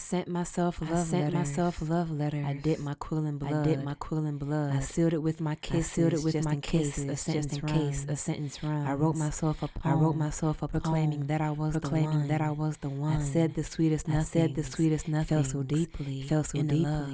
sent myself a love letter. I dipped my cooling blood. I sealed it with my kiss. Just in case a sentence runs. I wrote myself a poem. Proclaiming that I was the one. I said the sweetest nothing. Felt so deeply. In the love.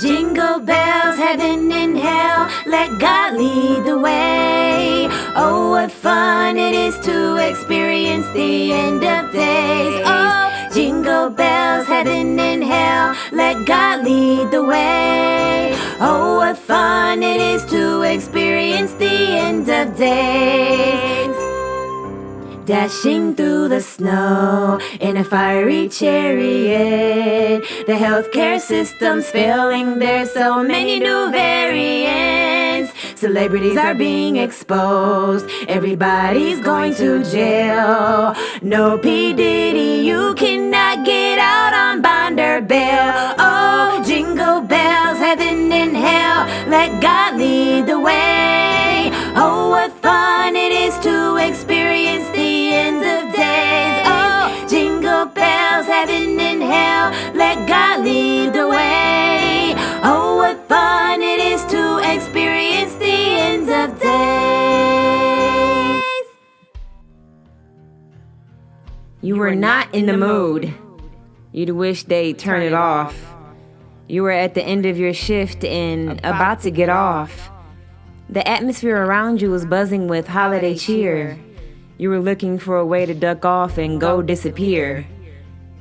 Jingle bells, heaven and hell, let God lead the way. Oh, what fun it is to experience the end of days. Oh, jingle bells, heaven and hell, let God lead the way. Oh, what fun it is to experience the end of days. Dashing through the snow in a fiery chariot. The healthcare system's failing, there's so many new variants. Celebrities are being exposed, everybody's going to jail. No P. Diddy, you cannot get out on bond or bail. Oh, jingle bells, heaven and hell, let God lead the way. Oh, what fun it is to experience the end of days. Oh, jingle bells, heaven and hell, let God lead the way. Oh, what fun it is to experience the end of days. You were not in the mood. You'd wish they'd turn it off. You were at the end of your shift and about to get off. The atmosphere around you was buzzing with holiday cheer. You were looking for a way to duck off and go disappear.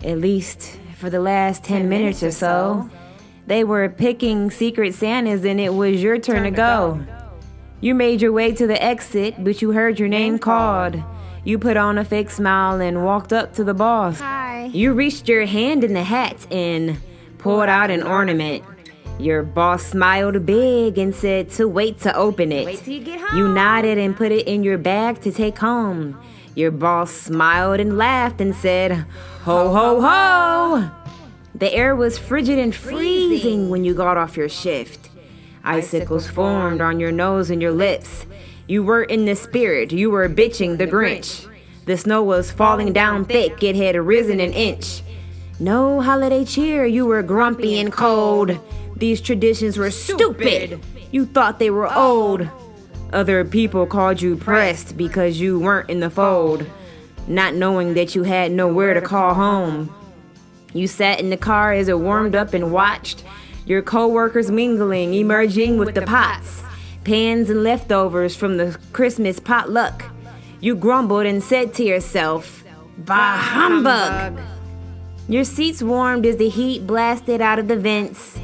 At least for the last 10 minutes or so. They were picking Secret Santas and it was your turn to go. You made your way to the exit, but you heard your name called. You put on a fake smile and walked up to the boss. Hi. You reached your hand in the hat and pulled out an ornament. Your boss smiled big and said to wait to open it. Wait till you get home. You nodded and put it in your bag to take home. Your boss smiled and laughed and said, ho, ho, ho. The air was frigid and freezing when you got off your shift. Icicles formed on your nose and your lips. You were in the spirit. You were bitching the Grinch. The snow was falling down thick. It had risen an inch. No holiday cheer. You were grumpy and cold. These traditions were stupid. You thought they were old. Other people called you pressed because you weren't in the fold, not knowing that you had nowhere to call home. You sat in the car as it warmed up and watched your co-workers mingling, emerging with the pots, pans and leftovers from the Christmas potluck. You grumbled and said to yourself, bah humbug. Your seats warmed as the heat blasted out of the vents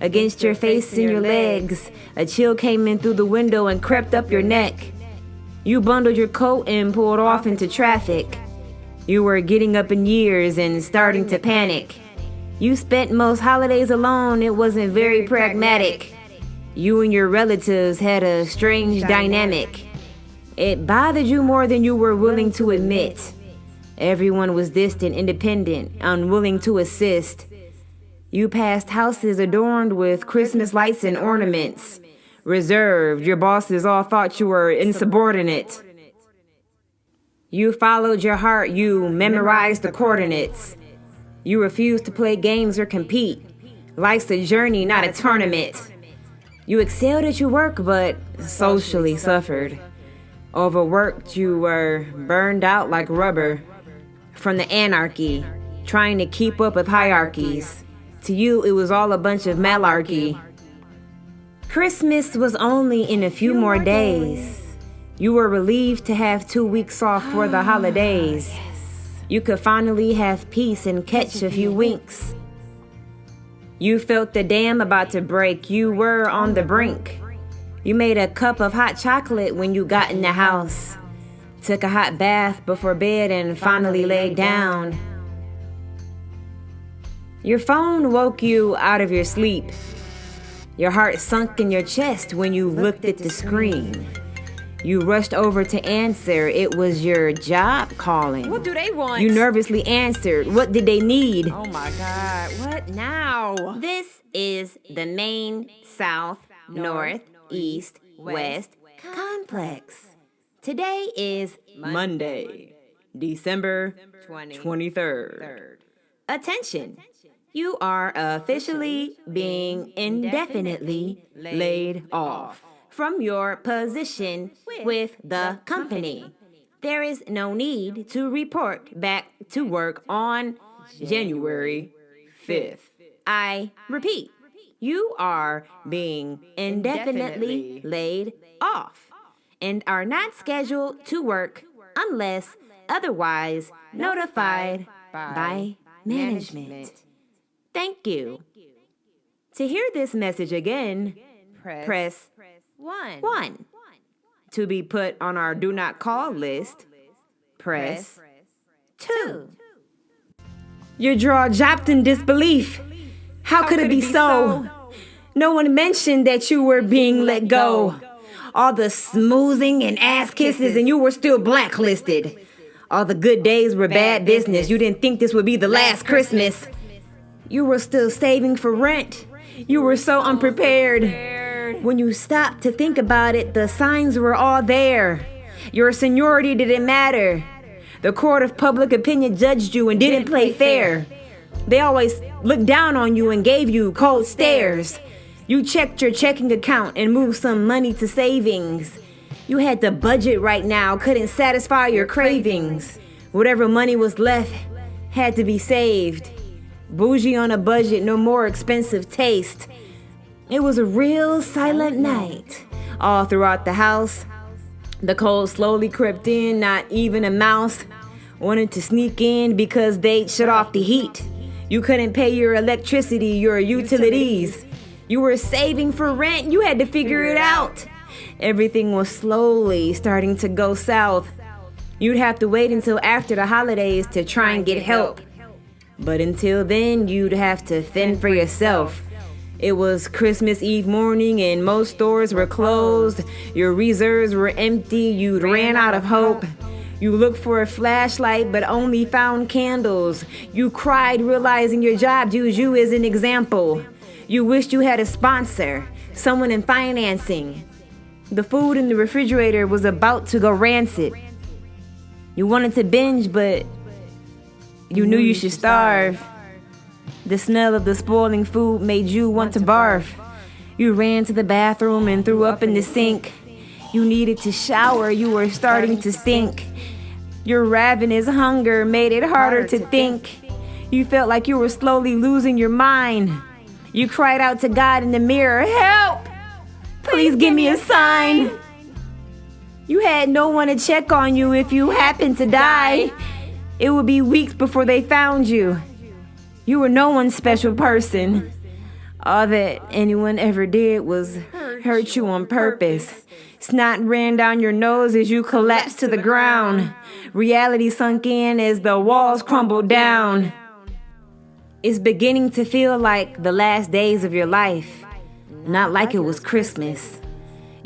against your face and your legs. A chill came in through the window and crept up your neck. You bundled your coat and pulled off into traffic. You were getting up in years and starting to panic. You spent most holidays alone. It wasn't very pragmatic. You and your relatives had a strange dynamic. It bothered you more than you were willing to admit. Everyone was distant, independent, unwilling to assist. You passed houses adorned with Christmas lights and ornaments. Reserved, your bosses all thought you were insubordinate. You followed your heart, you memorized the coordinates. You refused to play games or compete. Life's a journey, not a tournament. You excelled at your work, but socially suffered. Overworked, you were burned out like rubber. From the anarchy, trying to keep up with hierarchies. To you, it was all a bunch of malarkey. Christmas was only in a few more days. You were relieved to have 2 weeks off for the holidays. You could finally have peace and catch a few winks. You felt the dam about to break. You were on the brink. You made a cup of hot chocolate when you got in the house. Took a hot bath before bed and finally laid down. Your phone woke you out of your sleep. Your heart sunk in your chest when you looked at the screen. You rushed over to answer. It was your job calling. What do they want? You nervously answered. What did they need? Oh my God, what now? This is the main, south, north, east, west complex. Today is Monday, December 23rd. Attention. You are officially being indefinitely laid off from your position with the company. There is no need to report back to work on January 5th. I repeat, you are being indefinitely laid off and are not scheduled to work unless otherwise notified by management. Thank you. To hear this message again, press 1. To be put on our do not call list, press 2. Your jaw dropped in disbelief. How could it be so? No one mentioned that you were being let go. All the smoothing and ass kisses and you were still blacklisted. All the good days were bad business. You didn't think this would be the last Christmas. You were still saving for rent. You were so unprepared. When you stopped to think about it, the signs were all there. Your seniority didn't matter. The court of public opinion judged you and didn't play fair. They always looked down on you and gave you cold stares. You checked your checking account and moved some money to savings. You had the budget right now, couldn't satisfy your cravings. Whatever money was left had to be saved. Bougie on a budget, no more expensive taste. It was a real silent night. All throughout the house, the cold slowly crept in, not even a mouse wanted to sneak in because they'd shut off the heat. You couldn't pay your electricity, your utilities. You were saving for rent, you had to figure it out. Everything was slowly starting to go south. You'd have to wait until after the holidays to try and get help. But until then, you'd have to fend for yourself. It was Christmas Eve morning and most stores were closed. Your reserves were empty. You'd ran out of hope. You looked for a flashlight but only found candles. You cried realizing your job used you as an example. You wished you had a sponsor, someone in financing. The food in the refrigerator was about to go rancid. You wanted to binge, but you knew you should starve. The smell of the spoiling food made you want to barf. You ran to the bathroom and threw up in the sink. You needed to shower, you were starting to stink. Your ravenous hunger made it harder to think. You felt like you were slowly losing your mind. You cried out to God in the mirror, "Help! Please give me a sign." You had no one to check on you if you happened to die. It would be weeks before they found you. You were no one's special person. All that anyone ever did was hurt you on purpose. Snot ran down your nose as you collapsed to the ground. Reality sunk in as the walls crumbled down. It's beginning to feel like the last days of your life, not like it was Christmas.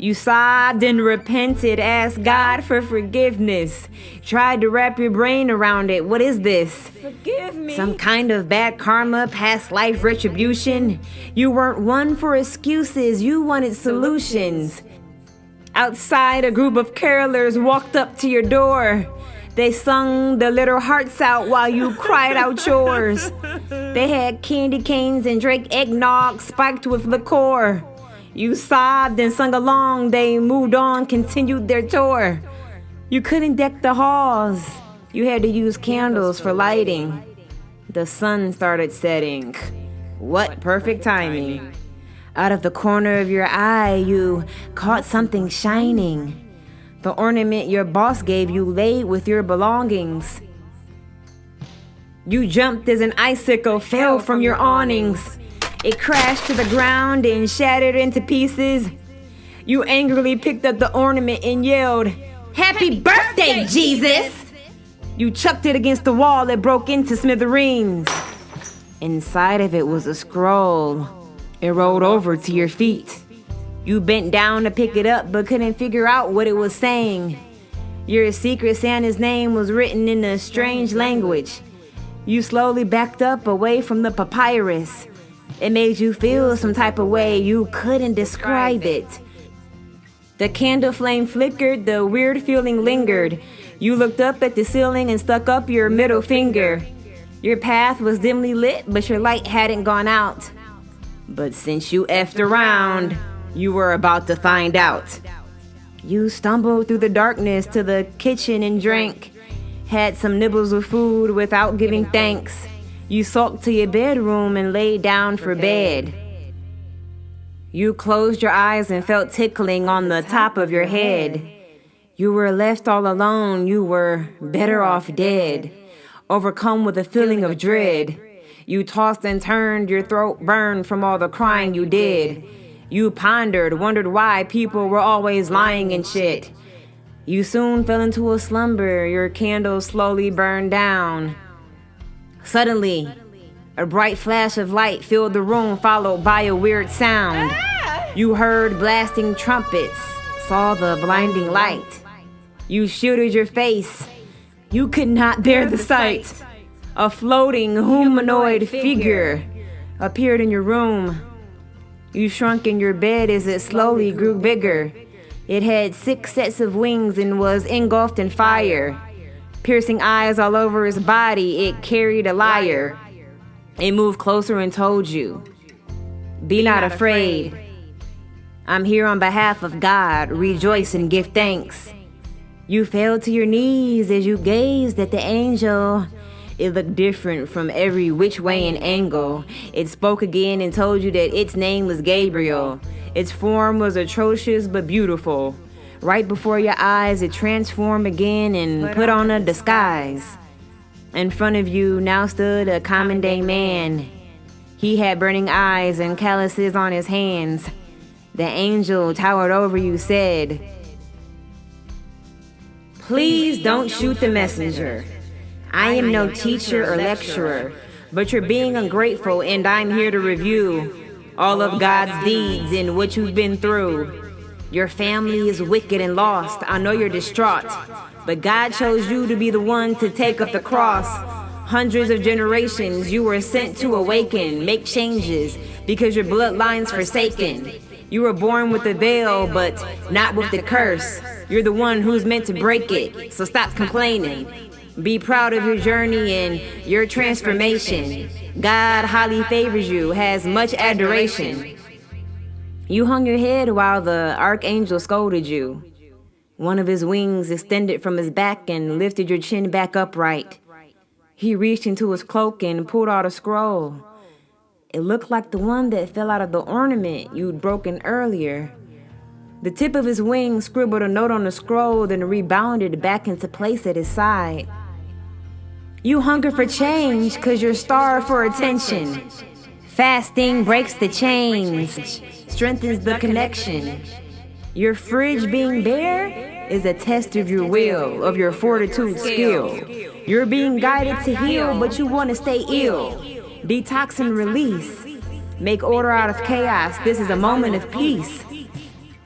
You sobbed and repented, asked God for forgiveness. Tried to wrap your brain around it. What is this? Forgive me. Some kind of bad karma, past life retribution? You weren't one for excuses, you wanted solutions. Outside, a group of carolers walked up to your door. They sung their little hearts out while you cried out yours. They had candy canes and drank eggnog spiked with liqueur. You sobbed and sung along. They moved on, continued their tour. You couldn't deck the halls. You had to use candles for lighting. The sun started setting. What perfect timing. Out of the corner of your eye, you caught something shining. The ornament your boss gave you laid with your belongings. You jumped as an icicle fell from your awnings. It crashed to the ground and shattered into pieces. You angrily picked up the ornament and yelled, "Happy birthday, Jesus!" You chucked it against the wall. It broke into smithereens. Inside of it was a scroll. It rolled over to your feet. You bent down to pick it up, but couldn't figure out what it was saying. Your secret Santa's name was written in a strange language. You slowly backed up away from the papyrus. It made you feel some type of way. You couldn't describe it. The candle flame flickered, the weird feeling lingered. You looked up at the ceiling and stuck up your middle finger. Your path was dimly lit, but your light hadn't gone out. But since you effed around, you were about to find out. You stumbled through the darkness to the kitchen and drank. Had some nibbles of food without giving thanks. You sulked to your bedroom and laid down for bed. You closed your eyes and felt tickling on the top of your head. You were left all alone. You were better off dead, overcome with a feeling of dread. You tossed and turned, your throat burned from all the crying you did. You pondered, wondered why people were always lying and shit. You soon fell into a slumber, your candle slowly burned down. Suddenly, a bright flash of light filled the room, followed by a weird sound. You heard blasting trumpets, saw the blinding light. You shielded your face. You could not bear the sight. A floating humanoid figure appeared in your room. You shrunk in your bed as it slowly grew bigger. It had 6 sets of wings and was engulfed in fire. Piercing eyes all over its body, it carried a lyre. It moved closer and told you, "Be not afraid. I'm here on behalf of God. Rejoice and give thanks." You fell to your knees as you gazed at the angel. It looked different from every which way and angle. It spoke again and told you that its name was Gabriel. Its form was atrocious but beautiful. Right before your eyes, it transformed again and put on a disguise. In front of you now stood a common day man. He had burning eyes and calluses on his hands. The angel towered over you, said, "Please don't shoot the messenger. I am no teacher or lecturer, but you're being ungrateful, and I'm here to review all of God's deeds and what you've been through. Your family is wicked and lost. I know you're distraught, but God chose you to be the one to take up the cross. Hundreds of generations you were sent to awaken, make changes, because your bloodline's forsaken. You were born with the veil, but not with the curse. You're the one who's meant to break it, so stop complaining. Be proud of your journey and your transformation. God highly favors you, has much adoration." You hung your head while the archangel scolded you. One of his wings extended from his back and lifted your chin back upright. He reached into his cloak and pulled out a scroll. It looked like the one that fell out of the ornament you'd broken earlier. The tip of his wing scribbled a note on the scroll, then rebounded back into place at his side. You hunger for change because you're starved for attention. Fasting breaks the chains, strengthens the connection. Your fridge being bare is a test of your will, of your fortitude skill. You're being guided to heal, but you want to stay ill. Detox and release. Make order out of chaos. This is a moment of peace.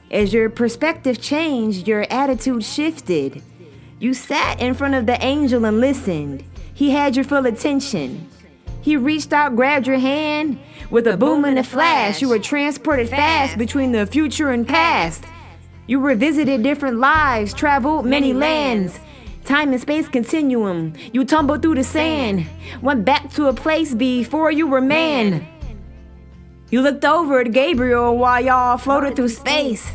As your perspective changed, your attitude shifted. You sat in front of the angel and listened. He had your full attention. He reached out, grabbed your hand. With a boom and a flash, you were transported fast between the future and past. You revisited different lives, traveled many lands. Time and space continuum. You tumbled through the sand. Went back to a place before you were man. You looked over at Gabriel while y'all floated through space.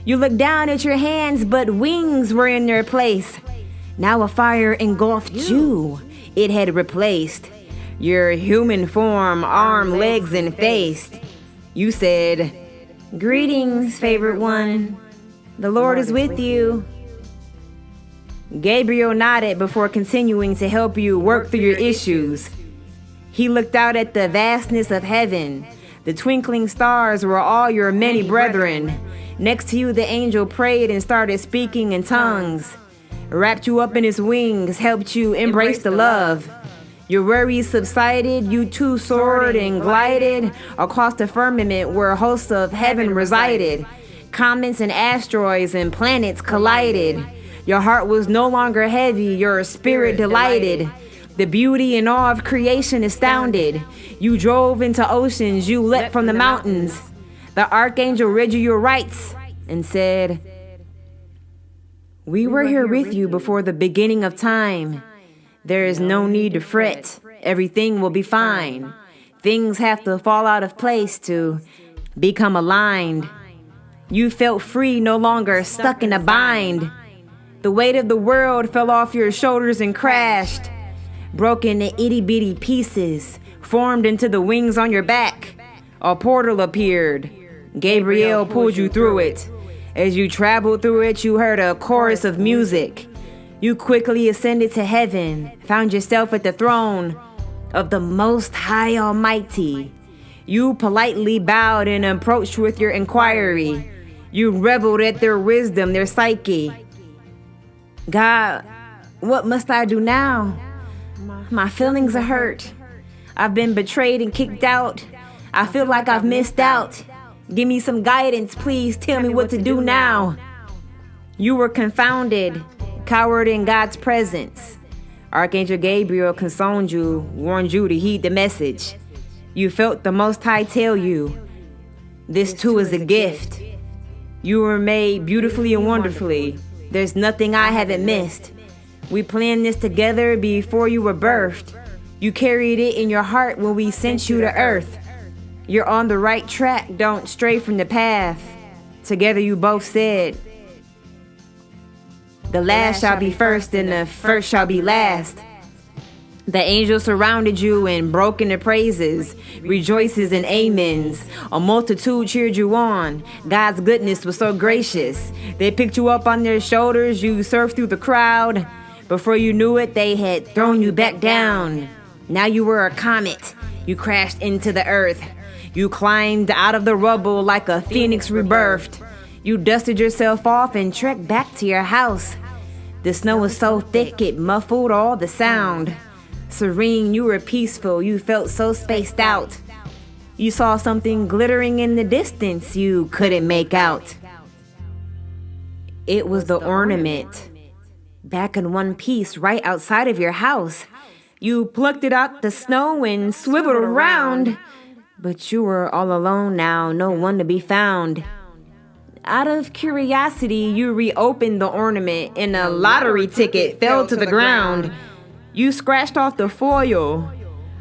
You looked down at your hands, but wings were in their place. Now a fire engulfed you. It had replaced your human form, arm, legs, and face. You said, "Greetings, favorite one. The Lord is with you." Gabriel nodded before continuing to help you work through your issues. He looked out at the vastness of heaven. The twinkling stars were all your many brethren. Next to you, the angel prayed and started speaking in tongues. Wrapped you up in his wings, helped you embrace the love. Your worries subsided, you too soared and glided across the firmament where hosts of heaven resided. Comets and asteroids and planets collided. Your heart was no longer heavy, your spirit delighted. The beauty and awe of creation astounded. You drove into oceans, you leapt from the mountains. The archangel read you your rights and said, "We were here with you before the beginning of time. There is no need to fret. Everything will be fine. Things have to fall out of place to become aligned. You felt free, no longer stuck in a bind. The weight of the world fell off your shoulders and crashed, broken to itty-bitty pieces, formed into the wings on your back. A portal appeared. Gabriel pulled you through it. As you traveled through it, you heard a chorus of music. You quickly ascended to heaven, found yourself at the throne of the Most High Almighty. You politely bowed and approached with your inquiry. You reveled at their wisdom, their psyche. God, what must I do now? My feelings are hurt. I've been betrayed and kicked out. I feel like I've missed out. Give me some guidance, please. Tell me what to do now." You were confounded, cowered in God's presence. Archangel Gabriel consoled you, warned you to heed the message. You felt the Most High tell you, "This too is a gift. You were made beautifully and wonderfully. There's nothing I haven't missed. We planned this together before you were birthed. You carried it in your heart when we sent you to earth. You're on the right track, don't stray from the path." Together you both said, "The last shall be first and the first shall be last." The angels surrounded you and broke into praises, rejoices and amens. A multitude cheered you on. God's goodness was so gracious. They picked you up on their shoulders, you surfed through the crowd. Before you knew it, they had thrown you back down. Now you were a comet. You crashed into the earth. You climbed out of the rubble like a phoenix rebirthed. You dusted yourself off and trekked back to your house. The snow was so thick it muffled all the sound. Serene, you were peaceful, you felt so spaced out. You saw something glittering in the distance you couldn't make out. It was the ornament, back in one piece right outside of your house. You plucked it out the snow and swiveled around, but you were all alone now, no one to be found. Out of curiosity, you reopened the ornament and a lottery ticket fell to the ground. You scratched off the foil.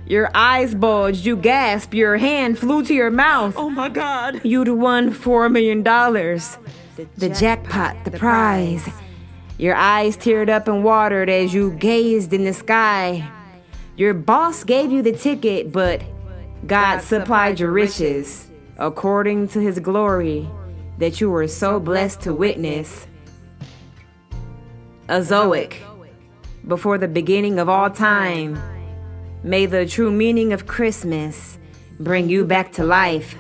Your eyes bulged, you gasped, your hand flew to your mouth. Oh my God. You'd won $4 million. The jackpot, the prize. Your eyes teared up and watered as you gazed in the sky. Your boss gave you the ticket, but God supplied your riches according to his glory that you were so blessed to witness. Azoic, before the beginning of all time, may the true meaning of Christmas bring you back to life.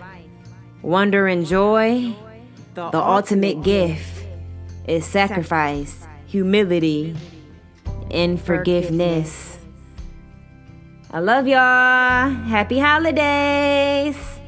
Wonder and joy, the ultimate gift is sacrifice, humility, and forgiveness. I love y'all. Happy holidays.